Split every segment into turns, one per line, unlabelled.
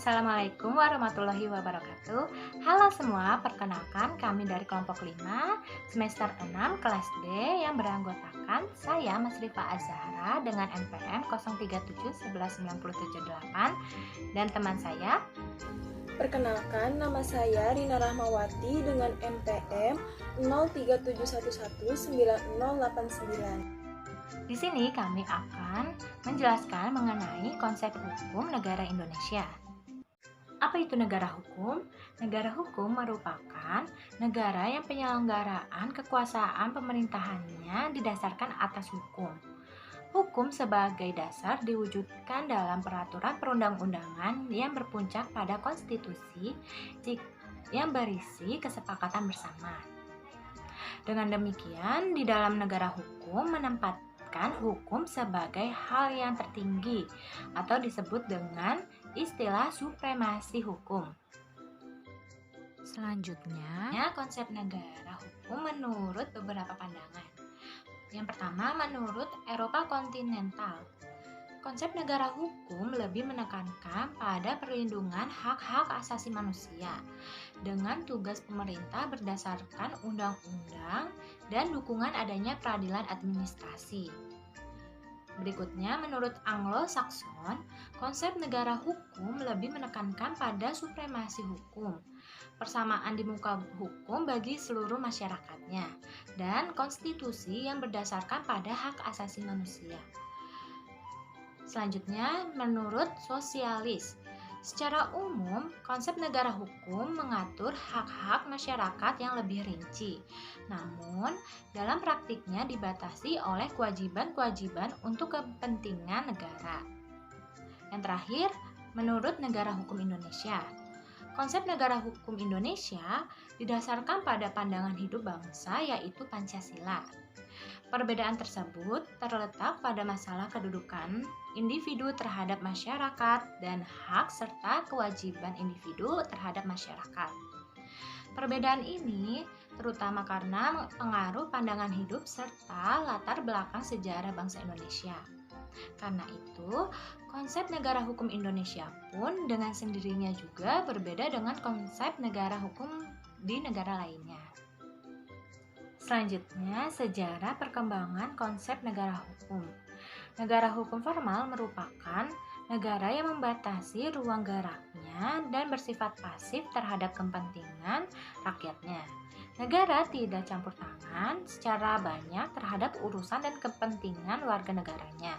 Assalamualaikum warahmatullahi wabarakatuh. Halo semua, perkenalkan kami dari kelompok 5 semester 6 kelas D yang beranggotakan saya Mas Rifa Azhara dengan NPM 037119778 dan teman saya.
Perkenalkan, nama saya Rina Rahmawati dengan NPM 037119089.
Di sini kami akan menjelaskan mengenai konsep hukum negara Indonesia. Apa itu negara hukum? Negara hukum merupakan negara yang penyelenggaraan kekuasaan pemerintahannya didasarkan atas hukum. Hukum sebagai dasar diwujudkan dalam peraturan perundang-undangan yang berpuncak pada konstitusi yang berisi kesepakatan bersama. Dengan demikian, di dalam negara hukum menempatkan hukum sebagai hal yang tertinggi atau disebut dengan istilah supremasi hukum. Selanjutnya, konsep negara hukum menurut beberapa pandangan. Yang pertama, menurut Eropa kontinental, konsep negara hukum lebih menekankan pada perlindungan hak-hak asasi manusia dengan tugas pemerintah berdasarkan undang-undang dan dukungan adanya peradilan administrasi. Berikutnya, menurut Anglo-Saxon, konsep negara hukum lebih menekankan pada supremasi hukum, persamaan di muka hukum bagi seluruh masyarakatnya, dan konstitusi yang berdasarkan pada hak asasi manusia. Selanjutnya, menurut sosialis, secara umum, konsep negara hukum mengatur hak-hak masyarakat yang lebih rinci. Namun, dalam praktiknya dibatasi oleh kewajiban-kewajiban untuk kepentingan negara. Yang terakhir, menurut negara hukum Indonesia, konsep negara hukum Indonesia didasarkan pada pandangan hidup bangsa yaitu Pancasila. Perbedaan tersebut terletak pada masalah kedudukan individu terhadap masyarakat dan hak serta kewajiban individu terhadap masyarakat. Perbedaan ini terutama karena pengaruh pandangan hidup serta latar belakang sejarah bangsa Indonesia. Karena itu, konsep negara hukum Indonesia pun dengan sendirinya juga berbeda dengan konsep negara hukum di negara lainnya. Selanjutnya, sejarah perkembangan konsep negara hukum. Negara hukum formal merupakan negara yang membatasi ruang geraknya dan bersifat pasif terhadap kepentingan rakyatnya. Negara tidak campur tangan secara banyak terhadap urusan dan kepentingan warga negaranya.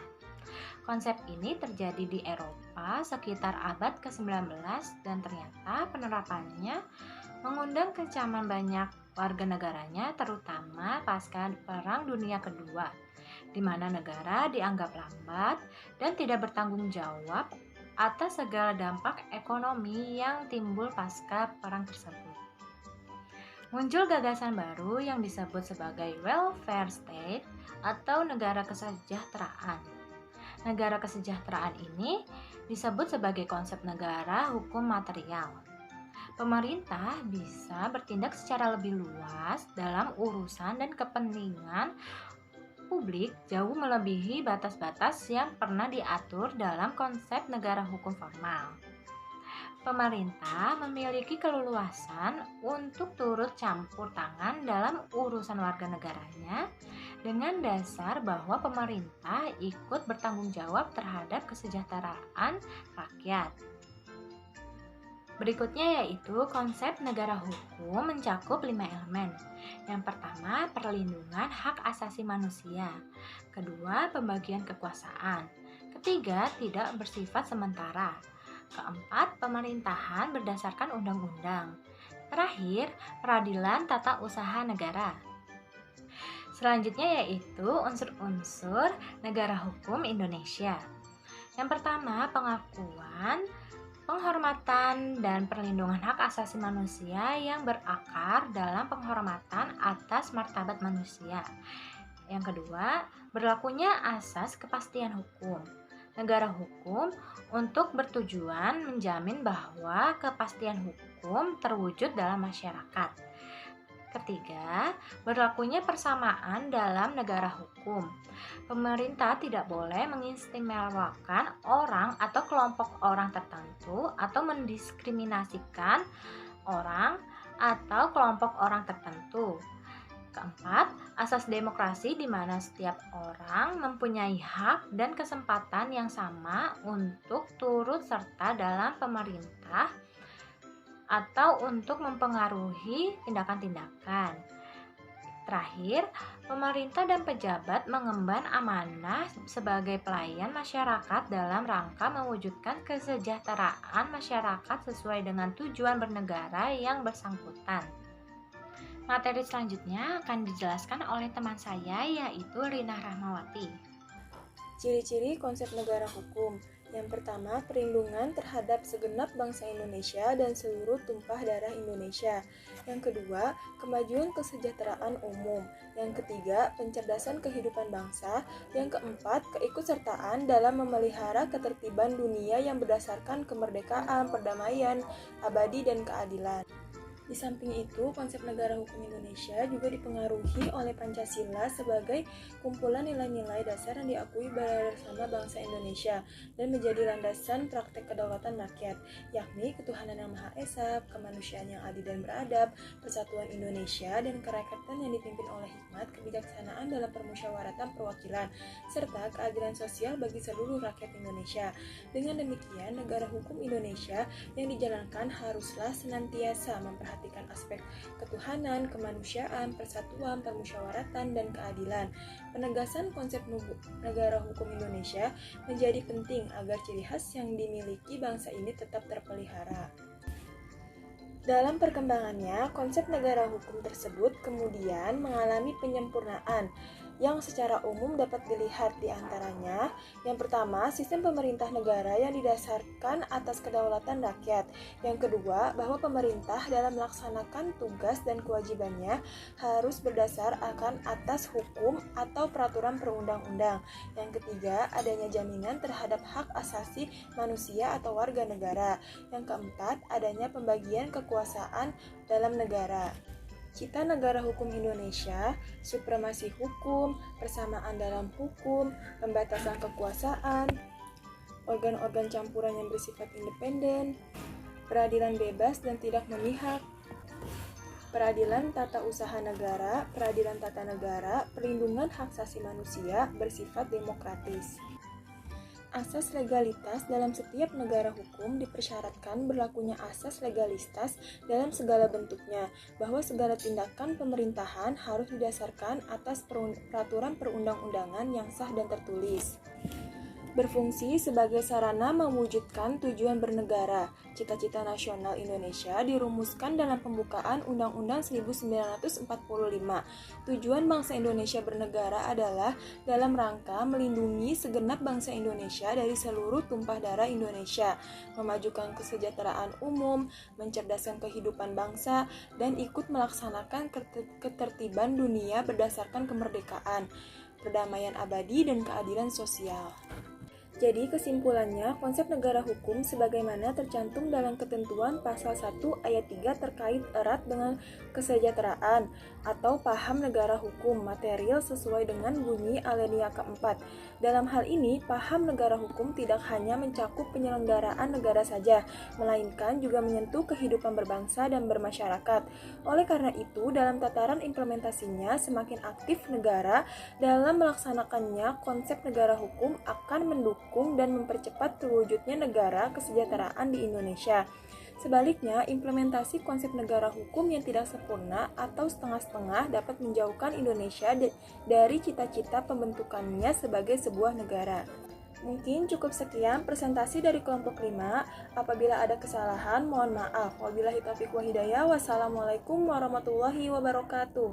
Konsep ini terjadi di Eropa sekitar abad ke-19 dan ternyata penerapannya mengundang kecaman banyak warga negaranya, terutama pasca Perang Dunia Kedua, di mana negara dianggap lambat dan tidak bertanggung jawab atas segala dampak ekonomi yang timbul pasca perang tersebut. Muncul gagasan baru yang disebut sebagai welfare state atau negara kesejahteraan. Negara kesejahteraan ini disebut sebagai konsep negara hukum material. Pemerintah bisa bertindak secara lebih luas dalam urusan dan kepentingan publik jauh melebihi batas-batas yang pernah diatur dalam konsep negara hukum formal. Pemerintah memiliki keleluasan untuk turut campur tangan dalam urusan warga negaranya dengan dasar bahwa pemerintah ikut bertanggung jawab terhadap kesejahteraan rakyat. Berikutnya yaitu konsep negara hukum mencakup 5 elemen. Yang pertama, perlindungan hak asasi manusia. Kedua, pembagian kekuasaan. Ketiga, tidak bersifat sementara. Keempat, pemerintahan berdasarkan undang-undang. Terakhir, peradilan tata usaha negara. Selanjutnya yaitu unsur-unsur negara hukum Indonesia. Yang pertama, pengakuan, penghormatan dan perlindungan hak asasi manusia yang berakar dalam penghormatan atas martabat manusia. Yang kedua, berlakunya asas kepastian hukum. Negara hukum untuk bertujuan menjamin bahwa kepastian hukum terwujud dalam masyarakat. Ketiga, berlakunya persamaan dalam negara hukum. Pemerintah tidak boleh mengistimewakan orang atau kelompok orang tertentu tertentu atau mendiskriminasikan orang atau kelompok orang tertentu. Keempat, asas demokrasi di mana setiap orang mempunyai hak dan kesempatan yang sama untuk turut serta dalam pemerintah atau untuk mempengaruhi tindakan-tindakan. Terakhir, pemerintah dan pejabat mengemban amanah sebagai pelayan masyarakat dalam rangka mewujudkan kesejahteraan masyarakat sesuai dengan tujuan bernegara yang bersangkutan. Materi selanjutnya akan dijelaskan oleh teman saya, yaitu Rina Rahmawati.
Ciri-ciri konsep negara hukum. Yang pertama, perlindungan terhadap segenap bangsa Indonesia dan seluruh tumpah darah Indonesia. Yang kedua, kemajuan kesejahteraan umum. Yang ketiga, pencerdasan kehidupan bangsa. Yang keempat, keikutsertaan dalam memelihara ketertiban dunia yang berdasarkan kemerdekaan, perdamaian, abadi, dan keadilan. Di samping itu, konsep negara hukum Indonesia juga dipengaruhi oleh Pancasila sebagai kumpulan nilai-nilai dasar yang diakui bersama bangsa Indonesia dan menjadi landasan praktek kedaulatan rakyat, yakni ketuhanan yang Maha Esa, kemanusiaan yang adil dan beradab, persatuan Indonesia, dan kerakyatan yang dipimpin oleh hikmat, kebijaksanaan dalam permusyawaratan perwakilan, serta keadilan sosial bagi seluruh rakyat Indonesia. Dengan demikian, negara hukum Indonesia yang dijalankan haruslah senantiasa memperhatikan aspek ketuhanan, kemanusiaan, persatuan, permusyawaratan, dan keadilan. Penegasan konsep negara hukum Indonesia menjadi penting agar ciri khas yang dimiliki bangsa ini tetap terpelihara. Dalam perkembangannya, konsep negara hukum tersebut kemudian mengalami penyempurnaan yang secara umum dapat dilihat di antaranya. Yang pertama, sistem pemerintah negara yang didasarkan atas kedaulatan rakyat. Yang kedua, bahwa pemerintah dalam melaksanakan tugas dan kewajibannya harus berdasar akan atas hukum atau peraturan perundang-undang. Yang ketiga, adanya jaminan terhadap hak asasi manusia atau warga negara. Yang keempat, adanya pembagian kekuasaan dalam negara. Cita negara hukum Indonesia, supremasi hukum, persamaan dalam hukum, pembatasan kekuasaan, organ-organ campuran yang bersifat independen, peradilan bebas dan tidak memihak, peradilan tata usaha negara, peradilan tata negara, perlindungan hak asasi manusia bersifat demokratis. Asas legalitas dalam setiap negara hukum dipersyaratkan berlakunya asas legalitas dalam segala bentuknya, bahwa segala tindakan pemerintahan harus didasarkan atas peraturan perundang-undangan yang sah dan tertulis. Berfungsi sebagai sarana mewujudkan tujuan bernegara. Cita-cita nasional Indonesia dirumuskan dalam pembukaan Undang-Undang 1945. Tujuan bangsa Indonesia bernegara adalah dalam rangka melindungi segenap bangsa Indonesia dari seluruh tumpah darah Indonesia, memajukan kesejahteraan umum, mencerdaskan kehidupan bangsa, dan ikut melaksanakan ketertiban dunia berdasarkan kemerdekaan, perdamaian abadi, dan keadilan sosial. Jadi kesimpulannya, konsep negara hukum sebagaimana tercantum dalam ketentuan pasal 1 ayat 3 terkait erat dengan kesejahteraan atau paham negara hukum material sesuai dengan bunyi alinea keempat. Dalam hal ini, paham negara hukum tidak hanya mencakup penyelenggaraan negara saja, melainkan juga menyentuh kehidupan berbangsa dan bermasyarakat. Oleh karena itu, dalam tataran implementasinya, semakin aktif negara dalam melaksanakannya, konsep negara hukum akan mendukung dan mempercepat terwujudnya negara kesejahteraan di Indonesia. Sebaliknya, implementasi konsep negara hukum yang tidak sempurna atau setengah-setengah dapat menjauhkan Indonesia dari cita-cita pembentukannya sebagai sebuah negara. Mungkin cukup sekian presentasi dari kelompok 5. Apabila ada kesalahan, mohon maaf. Wabillahi taufiq wa hidayah. Wassalamualaikum warahmatullahi wabarakatuh.